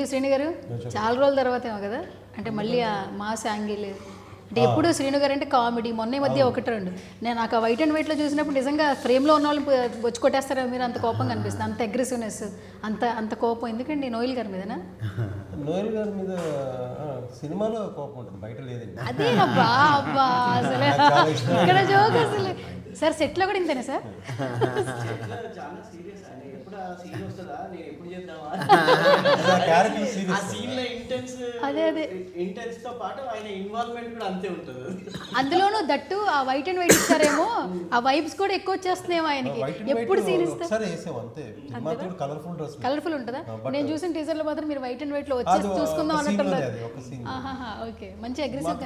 శ్రీను గారు చాలా రోజుల తర్వాత ఏమో కదా అంటే మళ్ళీ ఆ మాస్ యాంగిల్ అంటే ఎప్పుడు శ్రీను గారు అంటే కామెడీ మొన్న మధ్య ఒకటి రెండు నేను నాకు వైట్ అండ్ వైట్లో చూసినప్పుడు నిజంగా ఫ్రేమ్లో ఉన్న వాళ్ళు వచ్చి కొట్టేస్తారా మీరు అంత కోపంగా అనిపిస్తుంది అంత అగ్రెసివ్నెస్ అంత కోపం ఎందుకండి నోయల్ గారి మీదనా నోయల్ గారి మీద సినిమాలో కోపం ఉంటుంది బయట లేదండి అదే అబ్బా అబ్బా అసలు ఇక్కడ జోక్ అసలు సార్ సెట్లో కూడా ఇంతేనా సార్ అందులోనూ దట్టు ఆ వైట్ అండ్ వైట్ ఇస్తారేమో ఆ వైబ్స్ కూడా ఎక్కువ వచ్చేస్తున్నాయేమో ఆయనకి ఎప్పుడు సీన్ ఇస్తారు కలర్ఫుల్ ఉంటుందా నేను చూసిన టీజర్ లో మాత్రం మీరు వైట్ అండ్ వైట్ లో వచ్చేసి చూసుకుందాం అన్నట్టు ఓకే మంచి అగ్రెసివ్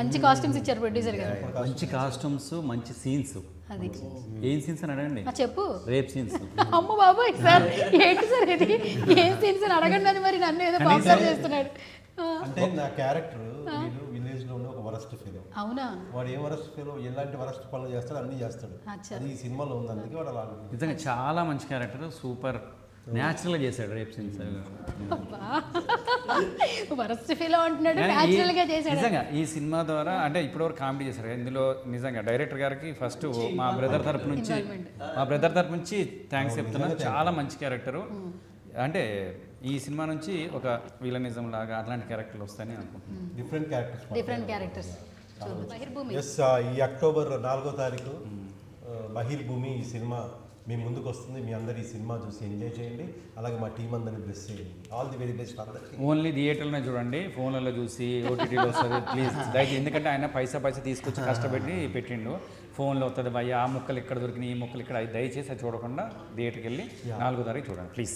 మంచి కాస్ట్యూమ్స్ ఇచ్చారు ప్రొడ్యూసర్ గారు మంచి కాస్ట్యూమ్స్ మంచి సీన్స్ అది ఏం సీన్స్ అని అడగండి చెప్పు రేప్ సీన్స్ అమ్మ బాబోయ్ సార్ ఏంటి సార్ ఇది ఏం సీన్స్ అని అడగండి అని మరి నన్ను ఏదో పాపులర్ చేస్తున్నాడు అంటే నా క్యారెక్టర్ విలేజ్ లో ఉన్న ఒక వరస్ట్ ఫీల్ అవునా వాడు ఏ వరస్ట్ ఫీల్ ఎలాంటి వరస్ట్ పనులు చేస్తాడు అన్ని చేస్తాడు అది ఈ సినిమాలో ఉంది అందుకే వాడు అలా నిజంగా చాలా మంచి క్యారెక్టర్ సూపర్ న్యాచురల్గా చేశాడు రేప్ సీన్స్ వరస్ట్ ఫీల్ అంటున్నాడు న్యాచురల్ గా చేశాడు నిజంగా ఈ సినిమా ద్వారా అంటే ఇప్పటివరకు కామెడీ చేశారు ఇందులో నిజంగా డైరెక్టర్ గారికి ఫస్ట్ మా బ్రదర్ తరపు నుంచి థ్యాంక్స్ చెప్తున్నాను చాలా మంచి క్యారెక్టరు అంటే ఈ సినిమా నుంచి ఒక విలనిజం లాగా అట్లాంటి క్యారెక్టర్లు వస్తాయని అనుకుంటున్నాను డిఫరెంట్ క్యారెక్టర్స్ ఈ అక్టోబర్ 4వ తారీఖు బహిర్భూమి ఈ సినిమా మీ ముందుకు వస్తుంది మీ అందరు ఈ సినిమా చూసి ఎంజాయ్ చేయండి అలాగే మా టీం అందరిని బ్లెస్ చేయండి ఆల్ ది వెరీ బెస్ట్ అందరికీ ఓన్లీ థియేటర్లోనే చూడండి ఫోన్లలో చూసి ఓటీటీలో వస్తుంది ప్లీజ్ దయచేసి ఎందుకంటే ఆయన పైసా తీసుకొచ్చి కష్టపెట్టి పెట్టిండు ఫోన్లో వస్తుంది భయ్య ఆ ముక్కలు ఇక్కడ దొరికినాయి ఈ ముక్కలు ఇక్కడ దయచేసి అది చూడకుండా థియేటర్కి వెళ్ళి 4వ తారీఖు చూడండి ప్లీజ్.